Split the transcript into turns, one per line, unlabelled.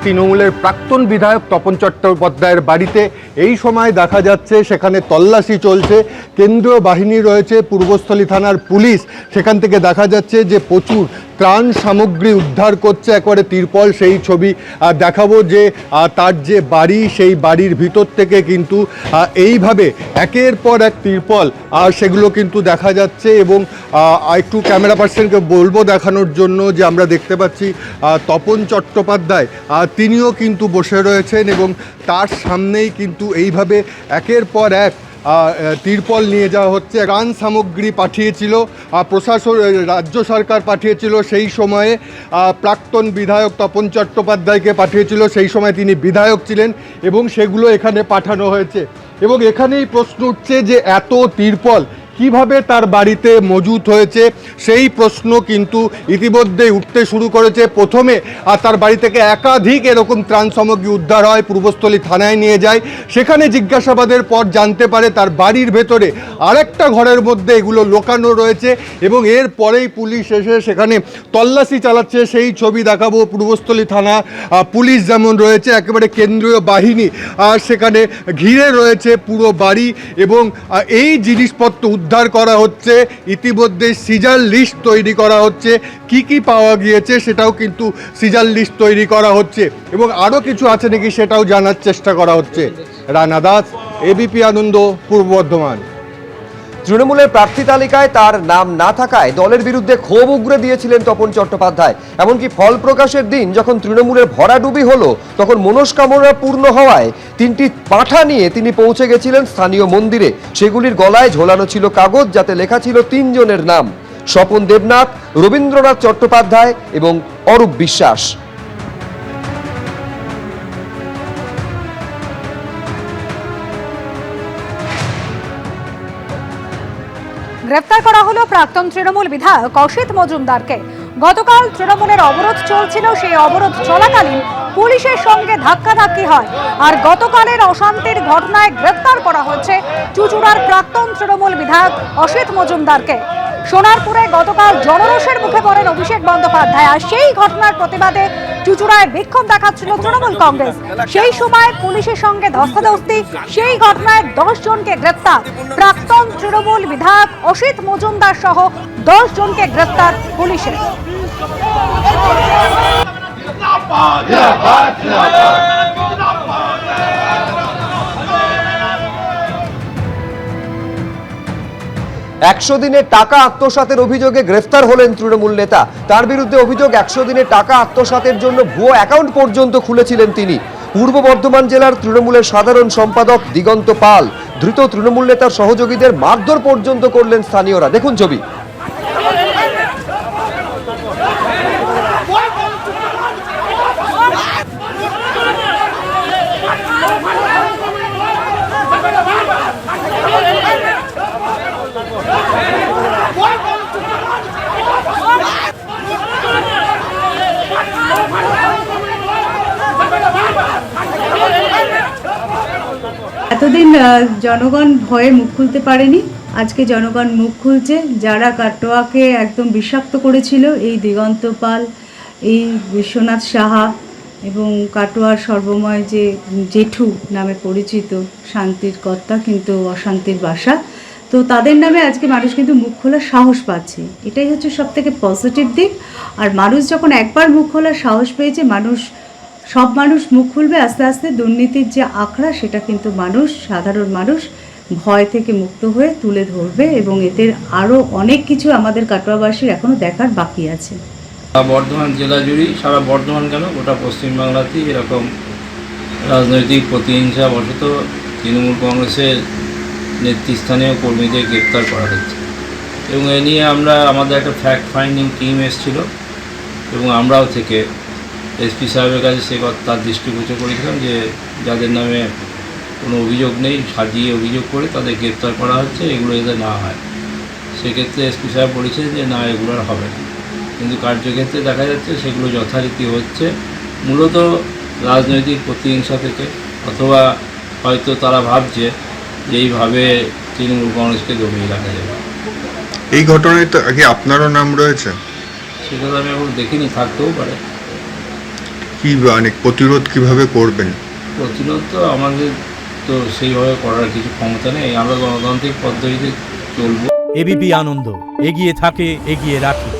তৃণমূলের প্রাক্তন বিধায়ক তপন চট্টোপাধ্যায়ের বাড়িতে এই সময় দেখা যাচ্ছে সেখানে তল্লাশি চলছে, কেন্দ্রীয় বাহিনী রয়েছে, পূর্বস্থলী থানার পুলিশ, সেখান থেকে দেখা যাচ্ছে যে প্রচুর ত্রাণ সামগ্রী উদ্ধার করছে। একবারে তিরপল সেই ছবি দেখাবো যে তার যে বাড়ি, সেই বাড়ির ভিতর থেকে কিন্তু এইভাবে একের পর এক তিরপল সেগুলো কিন্তু দেখা যাচ্ছে। এবং একটু ক্যামেরা পার্সনকে বলবো দেখানোর জন্য যে আমরা দেখতে পাচ্ছি তপন চট্টোপাধ্যায় তিনিও কিন্তু বসে রয়েছেন এবং তার সামনেই কিন্তু এইভাবে একের পর এক তিরপল নিয়ে যাওয়া হচ্ছে। ত্রাণ সামগ্রী পাঠিয়েছিল প্রশাসন, রাজ্য সরকার পাঠিয়েছিল, সেই সময়ে প্রাক্তন বিধায়ক তপন চট্টোপাধ্যায়কে পাঠিয়েছিল, সেই সময় তিনি বিধায়ক ছিলেন, এবং সেগুলো এখানে পাঠানো হয়েছে। এবং এখানেই প্রশ্ন উঠছে যে এত তিরপল কিভাবে তার বাড়িতে মজুত হয়েছে, সেই প্রশ্ন কিন্তু ইতিমধ্যেই উঠতে শুরু করেছে। প্রথমে তার বাড়ি থেকে একাধিক এরকম ত্রাণ সামগ্রী উদ্ধার হয়, পূর্বস্থলী থানায় নিয়ে যায়, সেখানে জিজ্ঞাসাবাদের পর জানতে পারে তার বাড়ির ভেতরে আরেকটা ঘরের মধ্যে এগুলো লোকানো রয়েছে। এবং এর পরেই পুলিশ এসে সেখানে তল্লাশি চালাচ্ছে, সেই ছবি দেখাবো। পূর্বস্থলী থানা পুলিশ যেমন রয়েছে, একেবারে কেন্দ্রীয় বাহিনী সেখানে ঘিরে রয়েছে পুরো বাড়ি, এবং এই জিনিসপত্র উদ্ধার করা হচ্ছে। ইতিমধ্যে সিজার লিস্ট তৈরি করা হচ্ছে, কি কি পাওয়া গিয়েছে সেটাও কিন্তু সিজার লিস্ট তৈরি করা হচ্ছে, এবং আরও কিছু আছে নাকি সেটাও জানার চেষ্টা করা হচ্ছে। রানা দাস, এবিপি আনন্দ, পূর্ব বর্ধমান।
তৃণমূলের প্রার্থী তালিকায় তার নাম না থাকায় দলের বিরুদ্ধে ক্ষোভ উগরে দিয়েছিলেন তপন চট্টোপাধ্যায়। এমনকি ফল প্রকাশের দিন যখন তৃণমূলের ভরাডুবি হলো, তখন মনস্কামনা পূর্ণ হওয়ায় 3টি পাঁঠা নিয়ে তিনি পৌঁছে গেছিলেন স্থানীয় মন্দিরে। সেগুলির গলায় ঝোলানো ছিল কাগজ, যাতে লেখা ছিল 3 জনের নাম: স্বপন দেবনাথ, রবীন্দ্রনাথ চট্টোপাধ্যায় এবং অরূপ বিশ্বাস।
গ্রেফতার করা হলো প্রাক্তন তৃণমূল বিধায়ক অসিত মজুমদারকে। গতকাল তৃণমূলের অবরোধ চলছিল, সেই অবরোধ চলাকালীন পুলিশের সঙ্গে ধাক্কাধাক্কি হয়, আর গতকালের অশান্তির ঘটনায় গ্রেফতার করা হয়েছে চুঁচুড়ার প্রাক্তন তৃণমূল বিধায়ক অসিত মজুমদারকে। সোনারপুরে গতকাল জনরোষের মুখে পড়েন অভিষেক বন্দ্যোপাধ্যায়, আর সেই ঘটনার প্রতিবাদে চুঁচুড়ায় বিক্ষোভ দেখাচ্ছিল তৃণমূল কংগ্রেস। সেই সময় পুলিশের সঙ্গে ধস্তাধস্তি, সেই ঘটনায় 10 জনকে গ্রেফতার। প্রাক্তন তৃণমূল বিধায়ক অসিত মজুমদার সহ 10 জনকে গ্রেফতার পুলিশের।
একশো দিনের টাকা আত্মসাতের অভিযোগে গ্রেফতার হলেন তৃণমূল নেতা। তার বিরুদ্ধে অভিযোগ, 100 দিনের টাকা আত্মসাতের জন্য ভুয়ো অ্যাকাউন্ট পর্যন্ত খুলেছিলেন তিনি। পূর্ব বর্ধমান জেলার তৃণমূলের সাধারণ সম্পাদক দিগন্ত পাল ধৃত তৃণমূল নেতার সহযোগীদের মারধর পর্যন্ত করলেন স্থানীয়রা। দেখুন ছবি।
এতদিন জনগণ ভয়ে মুখ খুলতে পারেনি, আজকে জনগণ মুখ খুলছে। যারা কাটোয়াকে একদম বিষাক্ত করেছিল, এই দিগন্ত পাল, এই বিশ্বনাথ সাহা এবং কাটোয়ার সর্বময় যে জেঠু নামে পরিচিত শান্তির কর্তা কিন্তু অশান্তির বাসা, তো তাদের নামে আজকে মানুষ কিন্তু মুখ খোলার সাহস পাচ্ছে। এটাই হচ্ছে সবথেকে পজিটিভ দিক। আর মানুষ যখন একবার মুখ খোলার সাহস পেয়েছে, সব মানুষ মুখ খুলবে আস্তে আস্তে। দুর্নীতির যে আখড়া, সেটা কিন্তু সাধারণ মানুষ ভয় থেকে মুক্ত হয়ে তুলে ধরবে, এবং এতে আরও অনেক কিছু আমাদের কাটোয়াবাসীর এখনও দেখার বাকি আছে।
বর্ধমান জেলা জুড়েই, সারা বর্ধমান কেন গোটা পশ্চিমবাংলাতেই এরকম রাজনৈতিক প্রতিহিংসা বশত তৃণমূল কংগ্রেসের নেতৃস্থানীয় কর্মীদের গ্রেপ্তার করা হচ্ছে। এবং এ নিয়ে আমাদের একটা ফ্যাক্ট ফাইন্ডিং টিম এসেছিল, এবং আমরাও থেকে এসপি সাহেবের কাছে তার দৃষ্টিগোচর করেছিলাম যে যাদের নামে কোনো অভিযোগ নেই, সাজিয়ে অভিযোগ করে তাদের গ্রেপ্তার করা হচ্ছে, এগুলো যাতে না হয়। সেক্ষেত্রে এসপি সাহেব বলেছেন যে না, এগুলো আর হবে না। কিন্তু কার্যক্ষেত্রে দেখা যাচ্ছে সেগুলো যথারীতি হচ্ছে, মূলত রাজনৈতিক প্রতিহিংসা থেকে, অথবা হয়তো তারা ভাবছে যে এইভাবে তৃণমূল কংগ্রেসকে দমিয়ে রাখা যাবে।
এই ঘটনায় তো আগে আপনারও নাম রয়েছে?
সেটা আমি এখন দেখিনি, থাকতেও পারে।
কি মানে প্রতিরোধ কিভাবে করবেন?
প্রতিরোধ তো আমাদের তো সেইভাবে করার কিছু ক্ষমতা নেই, আমরা গণতান্ত্রিক পদ্ধতিতে চলবো।
এবিপি আনন্দ, এগিয়ে থাকে, এগিয়ে রাখে।